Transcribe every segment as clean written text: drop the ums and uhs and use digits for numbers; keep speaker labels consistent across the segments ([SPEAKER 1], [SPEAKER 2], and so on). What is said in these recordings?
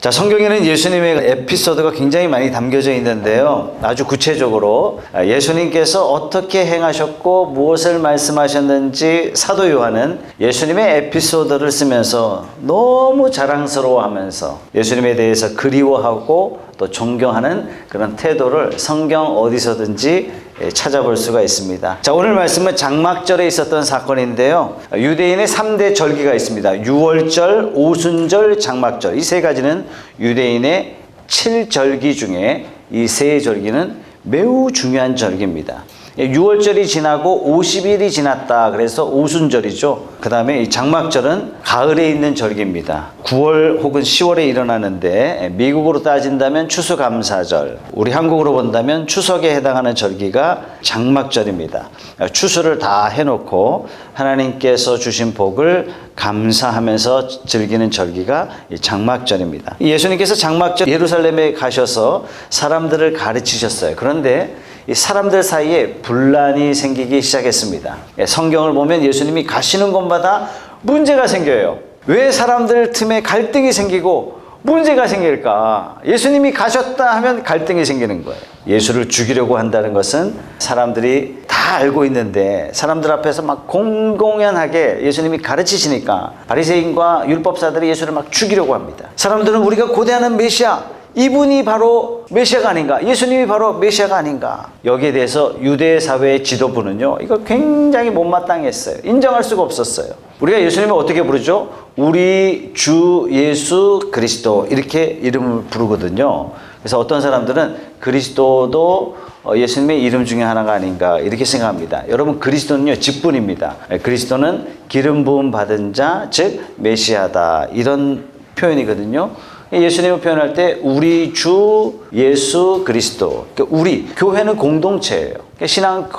[SPEAKER 1] 자, 성경에는 예수님의 에피소드가 굉장히 많이 담겨져 있는데요. 아주 구체적으로 예수님께서 어떻게 행하셨고 무엇을 말씀하셨는지 사도 요한은 예수님의 에피소드를 쓰면서 너무 자랑스러워하면서 예수님에 대해서 그리워하고 또 존경하는 그런 태도를 성경 어디서든지 찾아볼 수가 있습니다. 자, 오늘 말씀은 장막절에 있었던 사건인데요. 유대인의 3대 절기가 있습니다. 유월절, 오순절, 장막절. 이 세 가지는 유대인의 7절기 중에 이 세 절기는 매우 중요한 절기입니다. 6월절이 지나고 50일이 지났다. 그래서 오순절이죠. 그 다음에 이 장막절은 가을에 있는 절기입니다. 9월 혹은 10월에 일어나는데 미국으로 따진다면 추수감사절, 우리 한국으로 본다면 추석에 해당하는 절기가 장막절입니다. 추수를 다 해놓고 하나님께서 주신 복을 감사하면서 즐기는 절기가 장막절입니다. 예수님께서 장막절 예루살렘에 가셔서 사람들을 가르치셨어요. 그런데 이 사람들 사이에 분란이 생기기 시작했습니다. 성경을 보면 예수님이 가시는 곳마다 문제가 생겨요. 왜 사람들 틈에 갈등이 생기고 문제가 생길까? 예수님이 가셨다 하면 갈등이 생기는 거예요. 예수를 죽이려고 한다는 것은 사람들이 다 알고 있는데 사람들 앞에서 막 공공연하게 예수님이 가르치시니까 바리새인과 율법사들이 예수를 막 죽이려고 합니다. 사람들은 우리가 고대하는 메시아, 이분이 바로 메시아가 아닌가? 예수님이 바로 메시아가 아닌가? 여기에 대해서 유대 사회의 지도부는요, 이거 굉장히 못마땅했어요. 인정할 수가 없었어요. 우리가 예수님을 어떻게 부르죠? 우리 주 예수 그리스도, 이렇게 이름을 부르거든요. 그래서 어떤 사람들은 그리스도도 예수님의 이름 중에 하나가 아닌가, 이렇게 생각합니다. 여러분, 그리스도는요, 직분입니다. 그리스도는 기름 부음 받은 자, 즉 메시아다, 이런 표현이거든요. 예수님을 표현할 때 우리 주 예수 그리스도, 그러니까 우리 교회는 공동체예요. 그러니까 신앙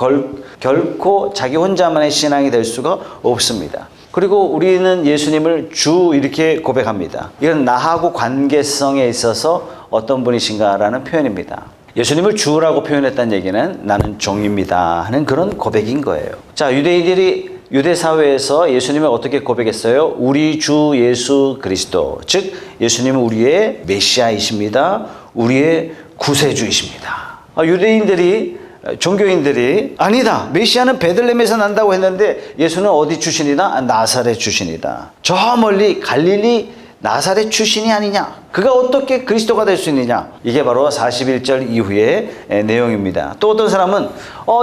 [SPEAKER 1] 결코 자기 혼자만의 신앙이 될 수가 없습니다. 그리고 우리는 예수님을 주 이렇게 고백합니다. 이건 나하고 관계성에 있어서 어떤 분이신가라는 표현입니다. 예수님을 주라고 표현했다는 얘기는 나는 종입니다 하는 그런 고백인 거예요. 자, 유대 사회에서 예수님을 어떻게 고백했어요? 우리 주 예수 그리스도, 즉 예수님은 우리의 메시아이십니다. 우리의 구세주이십니다. 유대인들이, 종교인들이 아니다, 메시아는 베들레헴에서 난다고 했는데 예수는 어디 출신이다? 나사렛 출신이다. 저 멀리 갈릴리 나사렛 출신이 아니냐? 그가 어떻게 그리스도가 될 수 있느냐? 이게 바로 41절 이후의 내용입니다. 또 어떤 사람은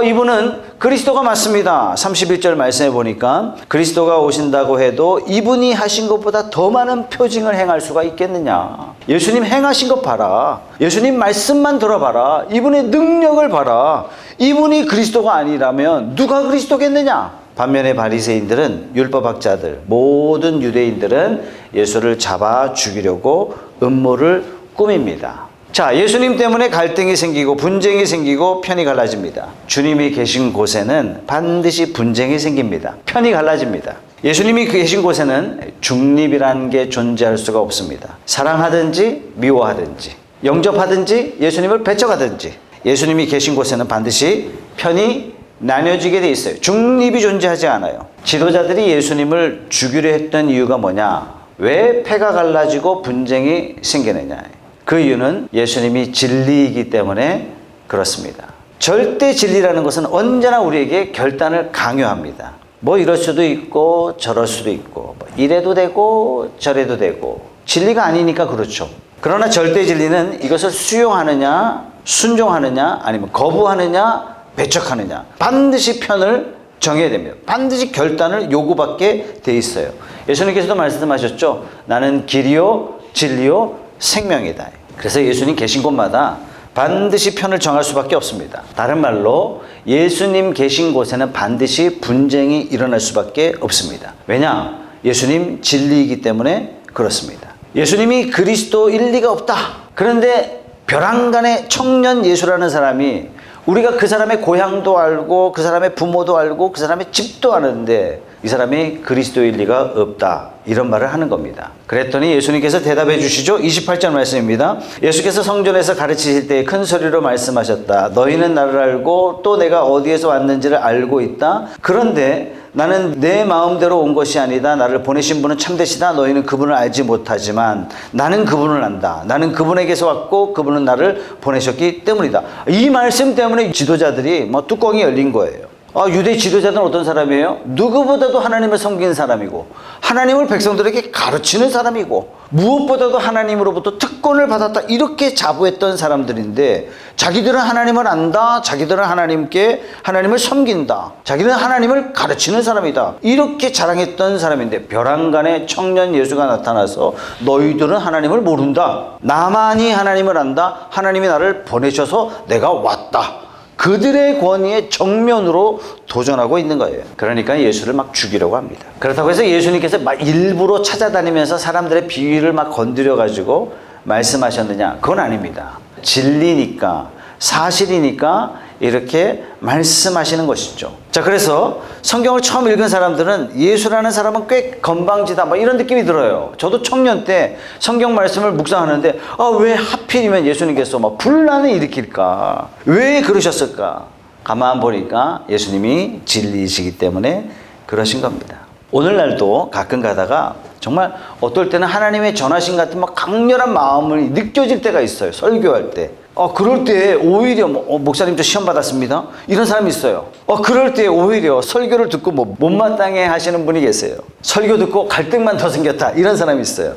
[SPEAKER 1] 이분은 그리스도가 맞습니다. 31절 말씀해 보니까 그리스도가 오신다고 해도 이분이 하신 것보다 더 많은 표징을 행할 수가 있겠느냐? 예수님 행하신 것 봐라. 예수님 말씀만 들어봐라. 이분의 능력을 봐라. 이분이 그리스도가 아니라면 누가 그리스도겠느냐? 반면에 바리새인들은, 율법학자들, 모든 유대인들은 예수를 잡아 죽이려고 음모를 꾸밉니다. 자, 예수님 때문에 갈등이 생기고 분쟁이 생기고 편이 갈라집니다. 주님이 계신 곳에는 반드시 분쟁이 생깁니다. 편이 갈라집니다. 예수님이 계신 곳에는 중립이라는 게 존재할 수가 없습니다. 사랑하든지 미워하든지, 영접하든지 예수님을 배척하든지, 예수님이 계신 곳에는 반드시 편이 나뉘어지게 돼 있어요. 중립이 존재하지 않아요. 지도자들이 예수님을 죽이려 했던 이유가 뭐냐? 왜 패가 갈라지고 분쟁이 생기느냐? 그 이유는 예수님이 진리이기 때문에 그렇습니다. 절대 진리라는 것은 언제나 우리에게 결단을 강요합니다. 뭐 이럴 수도 있고 저럴 수도 있고, 뭐 이래도 되고 저래도 되고, 진리가 아니니까 그렇죠. 그러나 절대 진리는 이것을 수용하느냐, 순종하느냐, 아니면 거부하느냐, 배척하느냐, 반드시 편을 정해야 됩니다. 반드시 결단을 요구받게 돼 있어요. 예수님께서도 말씀하셨죠. 나는 길이요 진리요 생명이다. 그래서 예수님 계신 곳마다 반드시 편을 정할 수밖에 없습니다. 다른 말로 예수님 계신 곳에는 반드시 분쟁이 일어날 수밖에 없습니다. 왜냐? 예수님 진리이기 때문에 그렇습니다. 예수님이 그리스도일 리가 없다. 그런데 벼랑간의 청년 예수라는 사람이, 우리가 그 사람의 고향도 알고 그 사람의 부모도 알고 그 사람의 집도 아는데 이 사람이 그리스도일 리가 없다. 이런 말을 하는 겁니다. 그랬더니 예수님께서 대답해 주시죠. 28절 말씀입니다. 예수께서 성전에서 가르치실 때 큰 소리로 말씀하셨다. 너희는 나를 알고 또 내가 어디에서 왔는지를 알고 있다. 그런데 나는 내 마음대로 온 것이 아니다. 나를 보내신 분은 참되시다. 너희는 그분을 알지 못하지만 나는 그분을 안다. 나는 그분에게서 왔고 그분은 나를 보내셨기 때문이다. 이 말씀 때문에 지도자들이 뭐 뚜껑이 열린 거예요. 유대 지도자들은 어떤 사람이에요? 누구보다도 하나님을 섬기는 사람이고 하나님을 백성들에게 가르치는 사람이고 무엇보다도 하나님으로부터 특권을 받았다 이렇게 자부했던 사람들인데 자기들은 하나님을 안다. 자기들은 하나님을 섬긴다. 자기들은 하나님을 가르치는 사람이다. 이렇게 자랑했던 사람인데 벼랑간에 청년 예수가 나타나서 너희들은 하나님을 모른다. 나만이 하나님을 안다. 하나님이 나를 보내셔서 내가 왔다. 그들의 권위에 정면으로 도전하고 있는 거예요. 그러니까 예수를 막 죽이려고 합니다. 그렇다고 해서 예수님께서 막 일부러 찾아다니면서 사람들의 비위를 막 건드려가지고 말씀하셨느냐? 그건 아닙니다. 진리니까, 사실이니까 이렇게 말씀하시는 것이죠. 자, 그래서 성경을 처음 읽은 사람들은 예수라는 사람은 꽤 건방지다 뭐 이런 느낌이 들어요. 저도 청년 때 성경 말씀을 묵상하는데 왜 하필이면 예수님께서 막 분란을 일으킬까? 왜 그러셨을까? 가만 보니까 예수님이 진리이시기 때문에 그러신 겁니다. 오늘날도 가끔 가다가 정말 어떨 때는 하나님의 전하심 같은 막 강렬한 마음을 느껴질 때가 있어요. 설교할 때. 그럴 때 오히려 목사님 저 시험 받았습니다. 이런 사람이 있어요. 그럴 때 오히려 설교를 듣고 못마땅해 하시는 분이 계세요. 설교 듣고 갈등만 더 생겼다. 이런 사람이 있어요.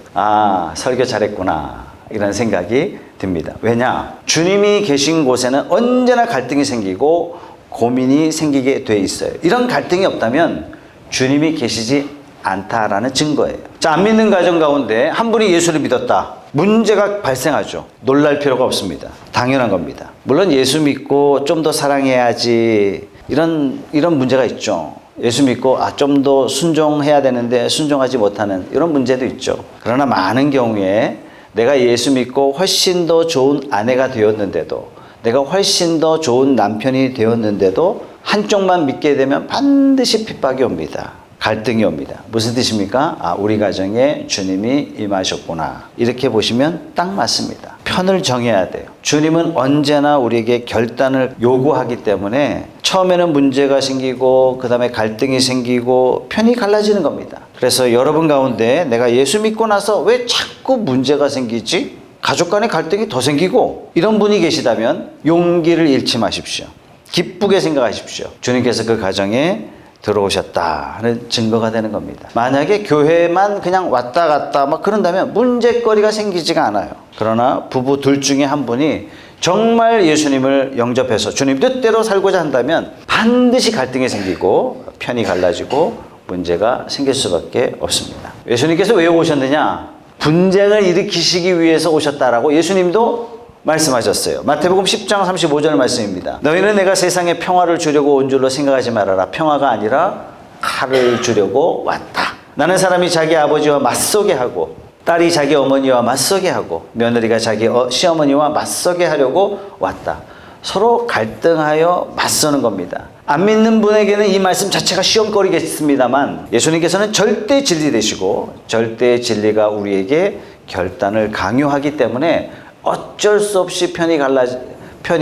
[SPEAKER 1] 설교 잘했구나. 이런 생각이 듭니다. 왜냐? 주님이 계신 곳에는 언제나 갈등이 생기고 고민이 생기게 돼 있어요. 이런 갈등이 없다면 주님이 계시지 않다라는 증거예요. 자, 안 믿는 가정 가운데 한 분이 예수를 믿었다. 문제가 발생하죠. 놀랄 필요가 없습니다. 당연한 겁니다. 물론 예수 믿고 좀 더 사랑해야지 이런 문제가 있죠. 예수 믿고 좀 더 순종해야 되는데 순종하지 못하는 이런 문제도 있죠. 그러나 많은 경우에 내가 예수 믿고 훨씬 더 좋은 아내가 되었는데도 내가 훨씬 더 좋은 남편이 되었는데도 한쪽만 믿게 되면 반드시 핍박이 옵니다. 갈등이 옵니다. 무슨 뜻입니까? 우리 가정에 주님이 임하셨구나. 이렇게 보시면 딱 맞습니다. 편을 정해야 돼요. 주님은 언제나 우리에게 결단을 요구하기 때문에 처음에는 문제가 생기고 그 다음에 갈등이 생기고 편이 갈라지는 겁니다. 그래서 여러분 가운데 내가 예수 믿고 나서 왜 자꾸 문제가 생기지? 가족 간의 갈등이 더 생기고 이런 분이 계시다면 용기를 잃지 마십시오. 기쁘게 생각하십시오. 주님께서 그 가정에 들어오셨다 하는 증거가 되는 겁니다. 만약에 교회만 그냥 왔다 갔다 막 그런다면 문제거리가 생기지가 않아요. 그러나 부부 둘 중에 한 분이 정말 예수님을 영접해서 주님 뜻대로 살고자 한다면 반드시 갈등이 생기고 편이 갈라지고 문제가 생길 수밖에 없습니다. 예수님께서 왜 오셨느냐? 분쟁을 일으키시기 위해서 오셨다라고 예수님도 말씀하셨어요. 마태복음 10장 35절 말씀입니다. 너희는 내가 세상에 평화를 주려고 온 줄로 생각하지 말아라. 평화가 아니라 칼을 주려고 왔다. 나는 사람이 자기 아버지와 맞서게 하고 딸이 자기 어머니와 맞서게 하고 며느리가 자기 시어머니와 맞서게 하려고 왔다. 서로 갈등하여 맞서는 겁니다. 안 믿는 분에게는 이 말씀 자체가 시험거리겠습니다만 예수님께서는 절대 진리 되시고 절대 진리가 우리에게 결단을 강요하기 때문에 어쩔 수 없이 편이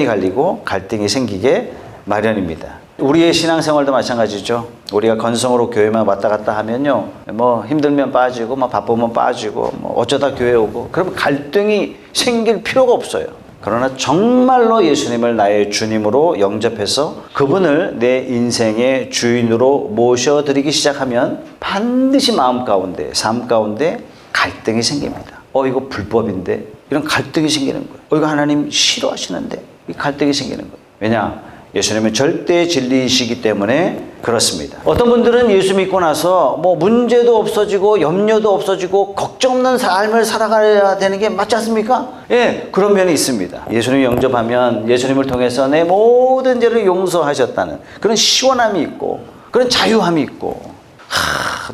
[SPEAKER 1] 갈리고 갈등이 생기게 마련입니다. 우리의 신앙생활도 마찬가지죠. 우리가 건성으로 교회만 왔다 갔다 하면요, 힘들면 빠지고 바쁘면 빠지고 어쩌다 교회 오고 그러면 갈등이 생길 필요가 없어요. 그러나 정말로 예수님을 나의 주님으로 영접해서 그분을 내 인생의 주인으로 모셔드리기 시작하면 반드시 마음 가운데, 삶 가운데 갈등이 생깁니다. 이거 불법인데? 이런 갈등이 생기는 거예요. 이거 하나님 싫어하시는데? 이 갈등이 생기는 거예요. 왜냐? 예수님은 절대 진리이시기 때문에 그렇습니다. 어떤 분들은 예수 믿고 나서 문제도 없어지고 염려도 없어지고 걱정 없는 삶을 살아가야 되는 게 맞지 않습니까? 예, 그런 면이 있습니다. 예수님 영접하면 예수님을 통해서 내 모든 죄를 용서하셨다는 그런 시원함이 있고 그런 자유함이 있고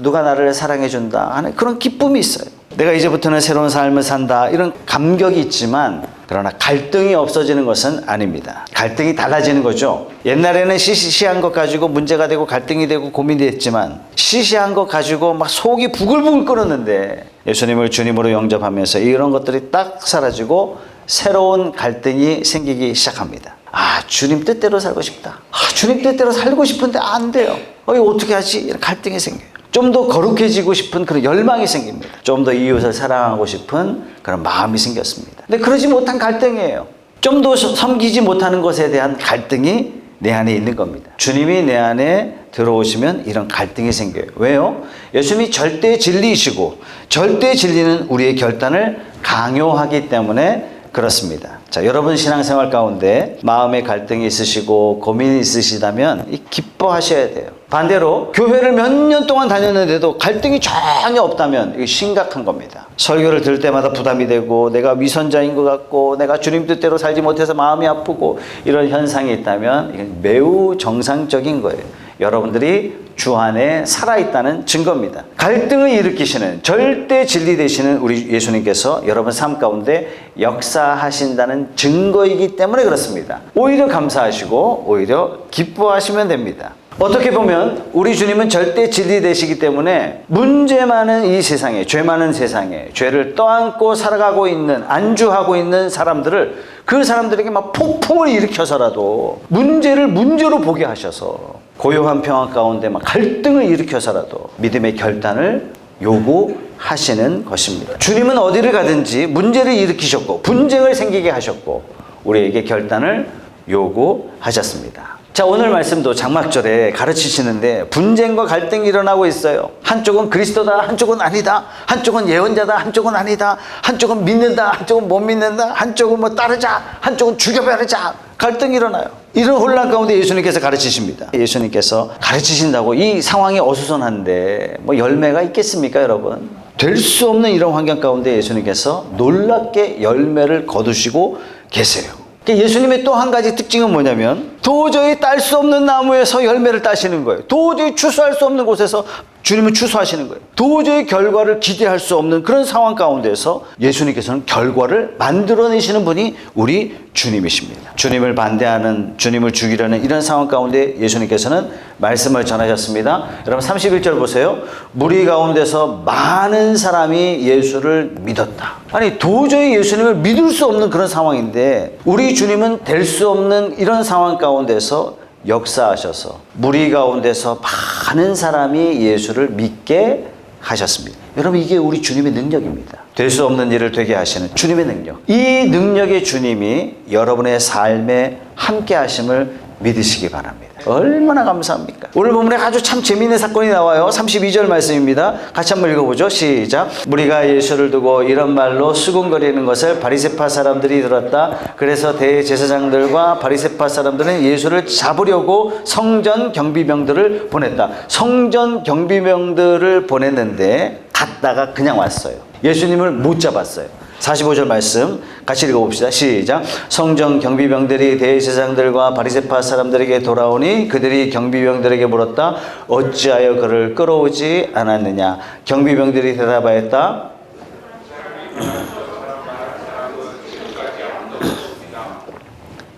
[SPEAKER 1] 누가 나를 사랑해 준다 하는 그런 기쁨이 있어요. 내가 이제부터는 새로운 삶을 산다 이런 감격이 있지만 그러나 갈등이 없어지는 것은 아닙니다. 갈등이 달라지는 거죠. 옛날에는 시시한 것 가지고 문제가 되고 갈등이 되고 고민이 됐지만 시시한 것 가지고 막 속이 부글부글 끓었는데 예수님을 주님으로 영접하면서 이런 것들이 딱 사라지고 새로운 갈등이 생기기 시작합니다. 아, 주님 뜻대로 살고 싶다. 아, 주님 뜻대로 살고 싶은데 안 돼요. 이거 어떻게 하지? 이런 갈등이 생겨요. 좀 더 거룩해지고 싶은 그런 열망이 생깁니다. 좀 더 이웃을 사랑하고 싶은 그런 마음이 생겼습니다. 근데 그러지 못한 갈등이에요. 좀 더 섬기지 못하는 것에 대한 갈등이 내 안에 있는 겁니다. 주님이 내 안에 들어오시면 이런 갈등이 생겨요. 왜요? 예수님이 절대 진리이시고 절대 진리는 우리의 결단을 강요하기 때문에 그렇습니다. 자, 여러분 신앙생활 가운데 마음의 갈등이 있으시고 고민이 있으시다면 기뻐하셔야 돼요. 반대로 교회를 몇 년 동안 다녔는데도 갈등이 전혀 없다면 이게 심각한 겁니다. 설교를 들을 때마다 부담이 되고 내가 위선자인 것 같고 내가 주님 뜻대로 살지 못해서 마음이 아프고 이런 현상이 있다면 이건 매우 정상적인 거예요. 여러분들이 주 안에 살아있다는 증거입니다. 갈등을 일으키시는 절대 진리 되시는 우리 예수님께서 여러분 삶 가운데 역사하신다는 증거이기 때문에 그렇습니다. 오히려 감사하시고 오히려 기뻐하시면 됩니다. 어떻게 보면 우리 주님은 절대 진리 되시기 때문에 문제 많은 이 세상에, 죄 많은 세상에 죄를 떠안고 살아가고 있는, 안주하고 있는 사람들을 그 사람들에게 막 폭풍을 일으켜서라도 문제를 문제로 보게 하셔서 고요한 평화 가운데 막 갈등을 일으켜서라도 믿음의 결단을 요구하시는 것입니다. 주님은 어디를 가든지 문제를 일으키셨고 분쟁을 생기게 하셨고 우리에게 결단을 요구하셨습니다. 자, 오늘 말씀도 장막절에 가르치시는데 분쟁과 갈등이 일어나고 있어요. 한쪽은 그리스도다, 한쪽은 아니다, 한쪽은 예언자다, 한쪽은 아니다, 한쪽은 믿는다, 한쪽은 못 믿는다, 한쪽은 뭐 따르자, 한쪽은 죽여버리자. 갈등이 일어나요. 이런 혼란 가운데 예수님께서 가르치십니다. 예수님께서 가르치신다고 이 상황이 어수선한데 뭐 열매가 있겠습니까, 여러분? 될 수 없는 이런 환경 가운데 예수님께서 놀랍게 열매를 거두시고 계세요. 예수님의 또 한 가지 특징은 뭐냐면 도저히 딸 수 없는 나무에서 열매를 따시는 거예요. 도저히 추수할 수 없는 곳에서 주님은 추수하시는 거예요. 도저히 결과를 기대할 수 없는 그런 상황 가운데서 예수님께서는 결과를 만들어내시는 분이 우리 주님이십니다. 주님을 반대하는, 주님을 죽이려는 이런 상황 가운데 예수님께서는 말씀을 전하셨습니다. 여러분 31절 보세요. 무리 가운데서 많은 사람이 예수를 믿었다. 아니, 도저히 예수님을 믿을 수 없는 그런 상황인데 우리 주님은 될 수 없는 이런 상황 가운데서 역사하셔서 무리 가운데서 많은 사람이 예수를 믿게 하셨습니다. 여러분, 이게 우리 주님의 능력입니다. 될 수 없는 일을 되게 하시는 주님의 능력. 이 능력의 주님이 여러분의 삶에 함께 하심을 믿으시기 바랍니다. 얼마나 감사합니까? 오늘 본문에 아주 참 재미있는 사건이 나와요. 32절 말씀입니다. 같이 한번 읽어보죠. 시작. 무리가 예수를 두고 이런 말로 수군거리는 것을 바리새파 사람들이 들었다. 그래서 대제사장들과 바리새파 사람들은 예수를 잡으려고 성전 경비병들을 보냈다. 성전 경비병들을 보냈는데 갔다가 그냥 왔어요. 예수님을 못 잡았어요. 45절 말씀 같이 읽어봅시다. 시작. 성전 경비병들이 대제사장들과 바리새파 사람들에게 돌아오니 그들이 경비병들에게 물었다. 어찌하여 그를 끌어오지 않았느냐. 경비병들이 대답하였다.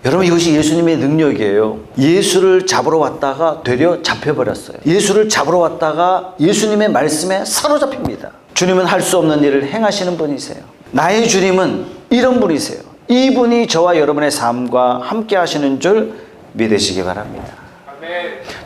[SPEAKER 1] 여러분, 이것이 예수님의 능력이에요. 예수를 잡으러 왔다가 되려 잡혀버렸어요. 예수를 잡으러 왔다가 예수님의 말씀에 사로잡힙니다. 주님은 할 수 없는 일을 행하시는 분이세요. 나의 주님은 이런 분이세요. 이분이 저와 여러분의 삶과 함께 하시는 줄 믿으시기 바랍니다.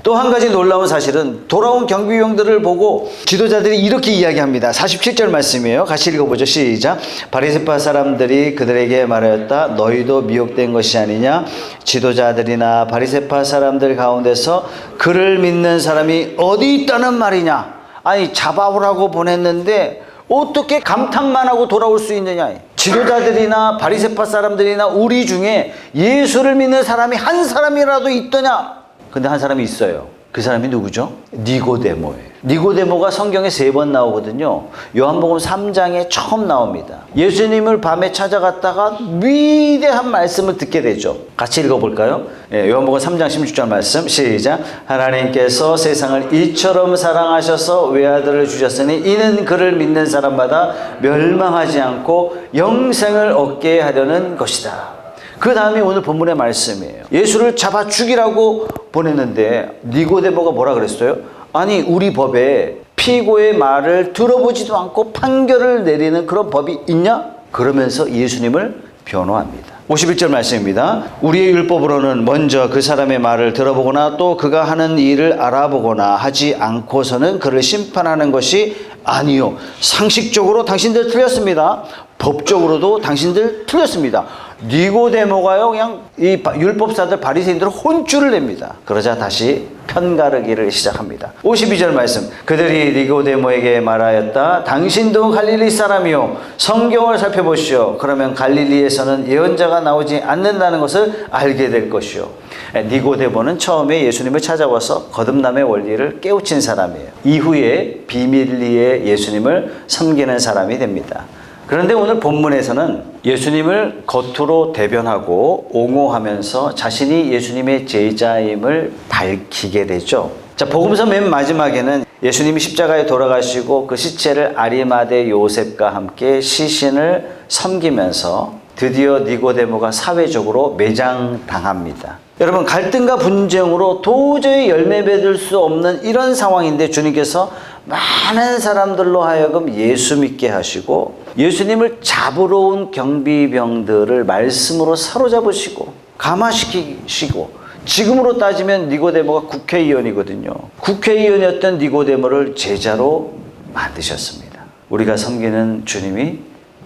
[SPEAKER 1] 또 한 가지 놀라운 사실은 돌아온 경비병들을 보고 지도자들이 이렇게 이야기합니다. 47절 말씀이에요. 같이 읽어보죠. 시작. 바리새파 사람들이 그들에게 말하였다. 너희도 미혹된 것이 아니냐. 지도자들이나 바리새파 사람들 가운데서 그를 믿는 사람이 어디 있다는 말이냐. 아니, 잡아오라고 보냈는데 어떻게 감탄만 하고 돌아올 수 있느냐. 지도자들이나 바리새파 사람들이나 우리 중에 예수를 믿는 사람이 한 사람이라도 있더냐. 근데 한 사람이 있어요. 그 사람이 누구죠? 니고데모예요. 니고데모가 성경에 3번 나오거든요. 요한복음 3장에 처음 나옵니다. 예수님을 밤에 찾아갔다가 위대한 말씀을 듣게 되죠. 같이 읽어볼까요? 요한복음 3장 16절 말씀 시작. 하나님께서 세상을 이처럼 사랑하셔서 외아들을 주셨으니 이는 그를 믿는 사람마다 멸망하지 않고 영생을 얻게 하려는 것이다. 그 다음이 오늘 본문의 말씀이에요. 예수를 잡아 죽이라고 보냈는데 니고데모가 뭐라 그랬어요? 아니 우리 법에 피고의 말을 들어보지도 않고 판결을 내리는 그런 법이 있냐? 그러면서 예수님을 변호합니다. 51절 말씀입니다. 우리의 율법으로는 먼저 그 사람의 말을 들어보거나 또 그가 하는 일을 알아보거나 하지 않고서는 그를 심판하는 것이 아니요. 상식적으로 당신들 틀렸습니다. 법적으로도 당신들 틀렸습니다. 니고데모가요 그냥 이 율법사들 바리새인들을 혼쭐을 냅니다. 그러자 다시 편가르기를 시작합니다. 52절 말씀. 그들이 니고데모에게 말하였다. 당신도 갈릴리 사람이요 성경을 살펴보시오. 그러면 갈릴리에서는 예언자가 나오지 않는다는 것을 알게 될 것이요. 니고데모는 처음에 예수님을 찾아와서 거듭남의 원리를 깨우친 사람이에요. 이후에 비밀리에 예수님을 섬기는 사람이 됩니다. 그런데 오늘 본문에서는 예수님을 겉으로 대변하고 옹호하면서 자신이 예수님의 제자임을 밝히게 되죠. 자, 복음서 맨 마지막에는 예수님이 십자가에 돌아가시고 그 시체를 아리마대 요셉과 함께 시신을 섬기면서 드디어 니고데모가 사회적으로 매장당합니다. 여러분, 갈등과 분쟁으로 도저히 열매 맺을 수 없는 이런 상황인데 주님께서 많은 사람들로 하여금 예수 믿게 하시고 예수님을 잡으러 온 경비병들을 말씀으로 사로잡으시고 감화시키시고, 지금으로 따지면 니고데모가 국회의원이거든요. 국회의원이었던 니고데모를 제자로 만드셨습니다. 우리가 섬기는 주님이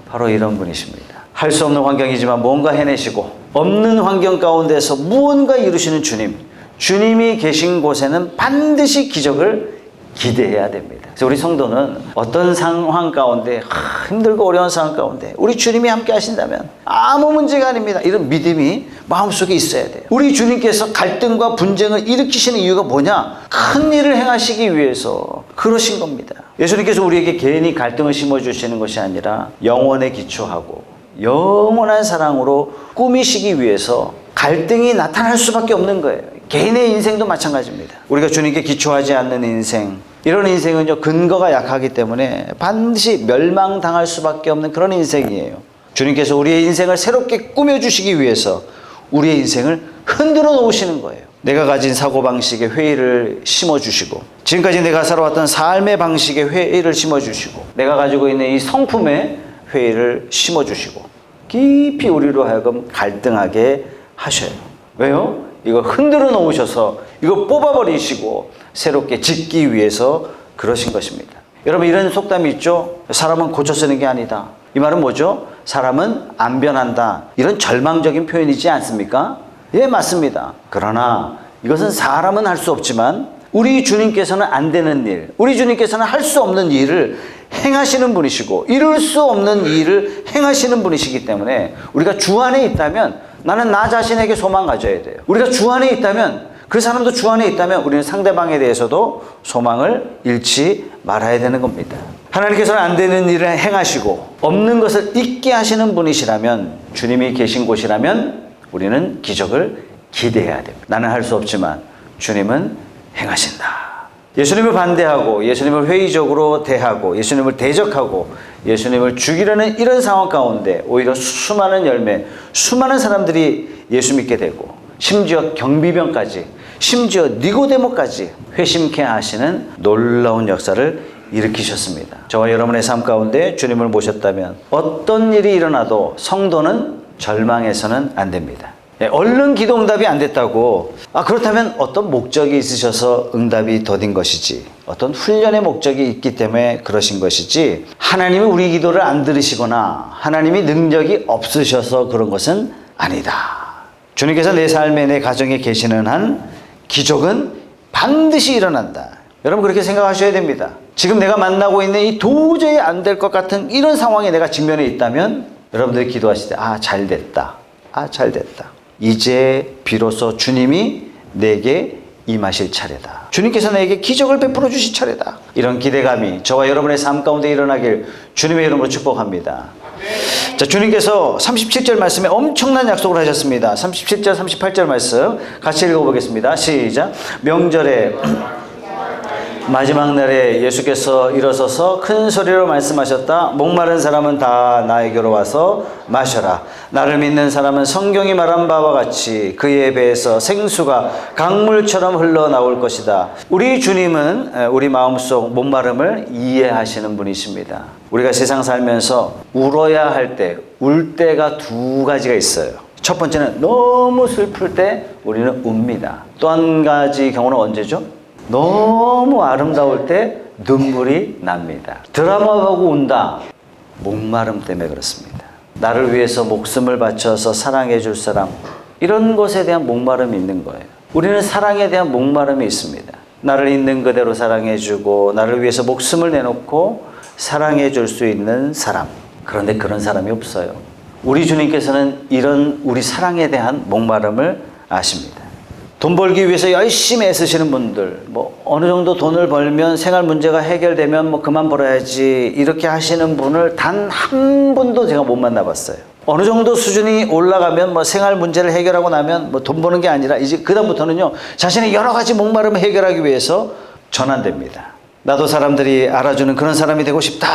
[SPEAKER 1] 바로 이런 분이십니다. 할 수 없는 환경이지만 뭔가 해내시고 없는 환경 가운데서 무언가 이루시는 주님, 주님이 계신 곳에는 반드시 기적을 기대해야 됩니다. 그래서 우리 성도는 어떤 상황 가운데, 힘들고 어려운 상황 가운데 우리 주님이 함께 하신다면 아무 문제가 아닙니다, 이런 믿음이 마음속에 있어야 돼요. 우리 주님께서 갈등과 분쟁을 일으키시는 이유가 뭐냐? 큰 일을 행하시기 위해서 그러신 겁니다. 예수님께서 우리에게 괜히 갈등을 심어주시는 것이 아니라 영원에 기초하고 영원한 사랑으로 꾸미시기 위해서 갈등이 나타날 수밖에 없는 거예요. 개인의 인생도 마찬가지입니다. 우리가 주님께 기초하지 않는 인생, 이런 인생은요 근거가 약하기 때문에 반드시 멸망당할 수밖에 없는 그런 인생이에요. 주님께서 우리의 인생을 새롭게 꾸며주시기 위해서 우리의 인생을 흔들어 놓으시는 거예요. 내가 가진 사고방식의 회의를 심어주시고, 지금까지 내가 살아왔던 삶의 방식의 회의를 심어주시고, 내가 가지고 있는 이 성품의 회의를 심어주시고 깊이 우리로 하여금 갈등하게 하셔요. 왜요? 이거 흔들어 놓으셔서 이거 뽑아버리시고 새롭게 짓기 위해서 그러신 것입니다. 여러분, 이런 속담이 있죠. 사람은 고쳐 쓰는 게 아니다. 이 말은 뭐죠? 사람은 안 변한다. 이런 절망적인 표현이지 않습니까? 예, 맞습니다. 그러나 이것은 사람은 할 수 없지만 우리 주님께서는 안 되는 일, 우리 주님께서는 할 수 없는 일을 행하시는 분이시고 이룰 수 없는 일을 행하시는 분이시기 때문에 우리가 주 안에 있다면, 나는 나 자신에게 소망 가져야 돼요. 우리가 주 안에 있다면, 그 사람도 주 안에 있다면 우리는 상대방에 대해서도 소망을 잃지 말아야 되는 겁니다. 하나님께서는 안 되는 일을 행하시고 없는 것을 있게 하시는 분이시라면, 주님이 계신 곳이라면 우리는 기적을 기대해야 됩니다. 나는 할 수 없지만 주님은 행하신다. 예수님을 반대하고 예수님을 회의적으로 대하고 예수님을 대적하고 예수님을 죽이려는 이런 상황 가운데 오히려 수많은 열매, 수많은 사람들이 예수 믿게 되고, 심지어 경비병까지, 심지어 니고데모까지 회심케 하시는 놀라운 역사를 일으키셨습니다. 저와 여러분의 삶 가운데 주님을 모셨다면 어떤 일이 일어나도 성도는 절망해서는 안 됩니다. 얼른 기도 응답이 안 됐다고, 그렇다면 어떤 목적이 있으셔서 응답이 더딘 것이지, 어떤 훈련의 목적이 있기 때문에 그러신 것이지, 하나님이 우리 기도를 안 들으시거나 하나님이 능력이 없으셔서 그런 것은 아니다. 주님께서 내 삶에, 내 가정에 계시는 한 기적은 반드시 일어난다. 여러분, 그렇게 생각하셔야 됩니다. 지금 내가 만나고 있는 이 도저히 안 될 것 같은 이런 상황에 내가 직면해 있다면 여러분들이 기도하실 때 잘 됐다, 잘 됐다, 이제 비로소 주님이 내게 임하실 차례다. 주님께서 나에게 기적을 베풀어 주실 차례다. 이런 기대감이 저와 여러분의 삶 가운데 일어나길 주님의 이름으로 축복합니다. 자, 주님께서 37절 말씀에 엄청난 약속을 하셨습니다. 37절, 38절 말씀 같이 읽어보겠습니다. 시작. 명절에 마지막 날에 예수께서 일어서서 큰 소리로 말씀하셨다. 목마른 사람은 다 나에게로 와서 마셔라. 나를 믿는 사람은 성경이 말한 바와 같이 그의 배에서 생수가 강물처럼 흘러나올 것이다. 우리 주님은 우리 마음속 목마름을 이해하시는 분이십니다. 우리가 세상 살면서 울어야 할 때, 울 때가 두 가지가 있어요. 첫 번째는 너무 슬플 때 우리는 웁니다. 또 한 가지 경우는 언제죠? 너무 아름다울 때 눈물이 납니다. 드라마 보고 운다. 목마름 때문에 그렇습니다. 나를 위해서 목숨을 바쳐서 사랑해 줄 사람, 이런 것에 대한 목마름이 있는 거예요. 우리는 사랑에 대한 목마름이 있습니다. 나를 있는 그대로 사랑해 주고 나를 위해서 목숨을 내놓고 사랑해 줄 수 있는 사람. 그런데 그런 사람이 없어요. 우리 주님께서는 이런 우리 사랑에 대한 목마름을 아십니다. 돈 벌기 위해서 열심히 애쓰시는 분들, 어느 정도 돈을 벌면 생활 문제가 해결되면 그만 벌어야지 이렇게 하시는 분을 단 한 번도 제가 못 만나봤어요. 어느 정도 수준이 올라가면 생활 문제를 해결하고 나면 돈 버는 게 아니라 이제 그다음부터는요, 자신의 여러 가지 목마름을 해결하기 위해서 전환됩니다. 나도 사람들이 알아주는 그런 사람이 되고 싶다.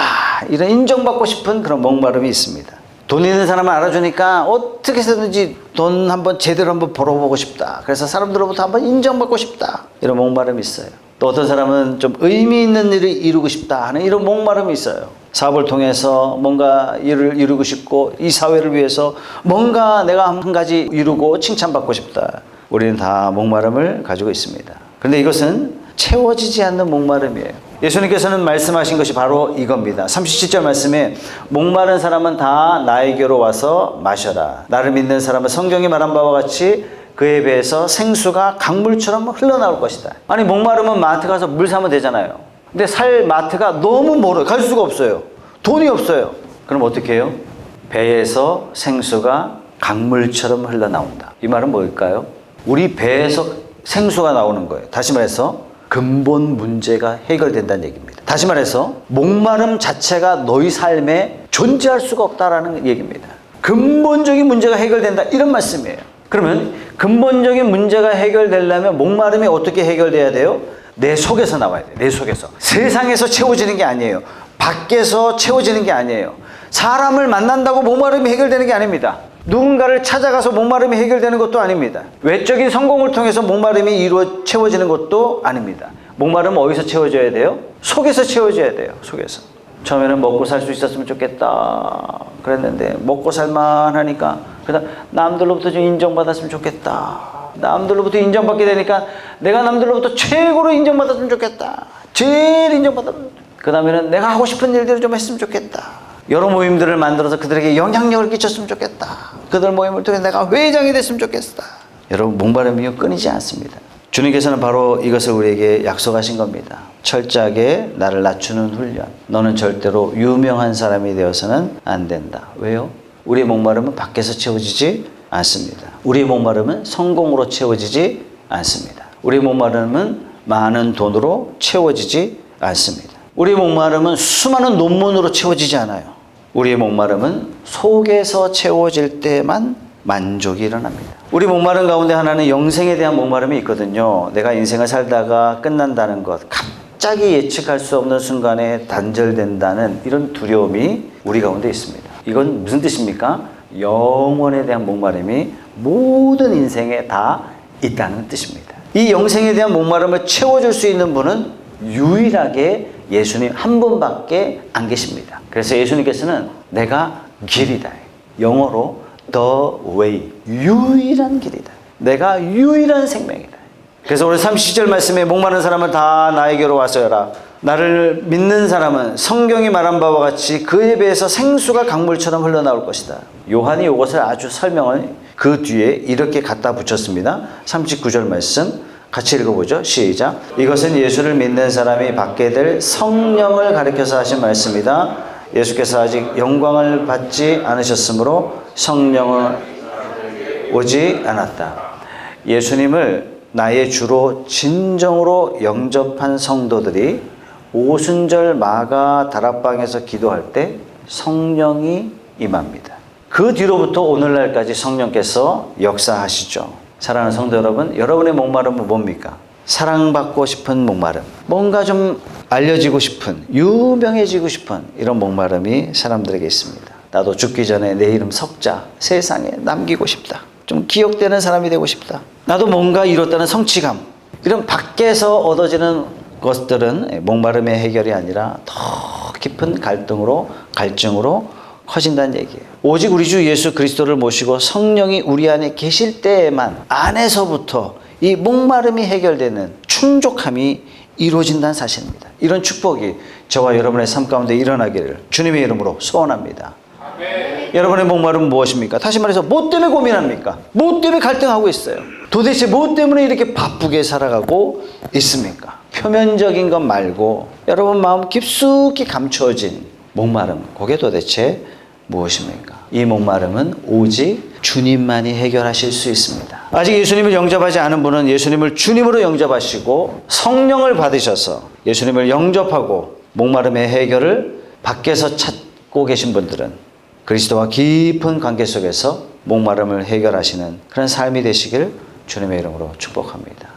[SPEAKER 1] 이런 인정받고 싶은 그런 목마름이 있습니다. 돈 있는 사람을 알아주니까 어떻게 해서든지 돈 한번 제대로 한번 벌어보고 싶다. 그래서 사람들로부터 한번 인정받고 싶다. 이런 목마름이 있어요. 또 어떤 사람은 좀 의미 있는 일을 이루고 싶다 하는 이런 목마름이 있어요. 사업을 통해서 뭔가 일을 이루고 싶고 이 사회를 위해서 뭔가 내가 한 가지 이루고 칭찬받고 싶다. 우리는 다 목마름을 가지고 있습니다. 그런데 이것은 채워지지 않는 목마름이에요. 예수님께서는 말씀하신 것이 바로 이겁니다. 37절 말씀에 목마른 사람은 다 나에게로 와서 마셔라. 나를 믿는 사람은 성경이 말한 바와 같이 그의 배에서 생수가 강물처럼 흘러나올 것이다. 아니, 목마르면 마트 가서 물 사면 되잖아요. 근데 살 마트가 너무 멀어요. 갈 수가 없어요. 돈이 없어요. 그럼 어떻게 해요? 배에서 생수가 강물처럼 흘러나온다. 이 말은 뭘까요? 우리 배에서 생수가 나오는 거예요. 다시 말해서 근본 문제가 해결된다는 얘기입니다. 다시 말해서 목마름 자체가 너희 삶에 존재할 수가 없다라는 얘기입니다. 근본적인 문제가 해결된다, 이런 말씀이에요. 그러면 근본적인 문제가 해결되려면 목마름이 어떻게 해결돼야 돼요? 내 속에서 나와야 돼요. 내 속에서. 세상에서 채워지는 게 아니에요. 밖에서 채워지는 게 아니에요. 사람을 만난다고 목마름이 해결되는 게 아닙니다. 누군가를 찾아가서 목마름이 해결되는 것도 아닙니다. 외적인 성공을 통해서 목마름이 채워지는 것도 아닙니다. 목마름은 어디서 채워져야 돼요? 속에서 채워져야 돼요. 속에서. 처음에는 먹고 살 수 있었으면 좋겠다 그랬는데 먹고 살만 하니까 그다음 남들로부터 좀 인정받았으면 좋겠다. 남들로부터 인정받게 되니까 내가 남들로부터 최고로 인정받았으면 좋겠다. 제일 인정받았으면, 그 다음에는 내가 하고 싶은 일들을 좀 했으면 좋겠다. 여러 모임들을 만들어서 그들에게 영향력을 끼쳤으면 좋겠다. 그들 모임을 통해 내가 회장이 됐으면 좋겠다. 여러분, 목마름이 끊이지 않습니다. 주님께서는 바로 이것을 우리에게 약속하신 겁니다. 철저하게 나를 낮추는 훈련. 너는 절대로 유명한 사람이 되어서는 안 된다. 왜요? 우리의 목마름은 밖에서 채워지지 않습니다. 우리의 목마름은 성공으로 채워지지 않습니다. 우리의 목마름은 많은 돈으로 채워지지 않습니다. 우리의 목마름은 수많은 논문으로 채워지지 않아요. 우리의 목마름은 속에서 채워질 때만 만족이 일어납니다. 우리 목마름 가운데 하나는 영생에 대한 목마름이 있거든요. 내가 인생을 살다가 끝난다는 것, 갑자기 예측할 수 없는 순간에 단절된다는 이런 두려움이 우리 가운데 있습니다. 이건 무슨 뜻입니까? 영원에 대한 목마름이 모든 인생에 다 있다는 뜻입니다. 이 영생에 대한 목마름을 채워줄 수 있는 분은 유일하게 예수님 한 분밖에 안 계십니다. 그래서 예수님께서는 내가 길이다. 영어로 the way, 유일한 길이다. 내가 유일한 생명이다. 그래서 오늘 30절 말씀에 목마른 사람은 다 나에게로 와서라. 나를 믿는 사람은 성경이 말한 바와 같이 그의 배에서 생수가 강물처럼 흘러나올 것이다. 요한이 이것을 아주 설명을 그 뒤에 이렇게 갖다 붙였습니다. 39절 말씀 같이 읽어보죠. 시작. 이것은 예수를 믿는 사람이 받게 될 성령을 가리켜서 하신 말씀이다. 예수께서 아직 영광을 받지 않으셨으므로 성령은 오지 않았다. 예수님을 나의 주로 진정으로 영접한 성도들이 오순절 마가 다락방에서 기도할 때 성령이 임합니다. 그 뒤로부터 오늘날까지 성령께서 역사하시죠. 사랑하는 성도 여러분, 여러분의 목마름은 뭡니까? 사랑받고 싶은 목마름, 뭔가 좀 알려지고 싶은, 유명해지고 싶은 이런 목마름이 사람들에게 있습니다. 나도 죽기 전에 내 이름 석자 세상에 남기고 싶다. 좀 기억되는 사람이 되고 싶다. 나도 뭔가 이뤘다는 성취감. 이런 밖에서 얻어지는 것들은 목마름의 해결이 아니라 더 깊은 갈증으로 커진다는 얘기예요. 오직 우리 주 예수 그리스도를 모시고 성령이 우리 안에 계실 때에만 안에서부터 이 목마름이 해결되는 충족함이 이루어진다는 사실입니다. 이런 축복이 저와 여러분의 삶 가운데 일어나기를 주님의 이름으로 소원합니다. 아멘. 여러분의 목마름은 무엇입니까? 다시 말해서 뭐 때문에 고민합니까? 뭐 때문에 갈등하고 있어요? 도대체 뭐 때문에 이렇게 바쁘게 살아가고 있습니까? 표면적인 것 말고 여러분 마음 깊숙이 감추어진 목마름, 그게 도대체 무엇입니까? 이 목마름은 오직 주님만이 해결하실 수 있습니다. 아직 예수님을 영접하지 않은 분은 예수님을 주님으로 영접하시고 성령을 받으셔서 예수님을 영접하고 목마름의 해결을 밖에서 찾고 계신 분들은 그리스도와 깊은 관계 속에서 목마름을 해결하시는 그런 삶이 되시길 주님의 이름으로 축복합니다.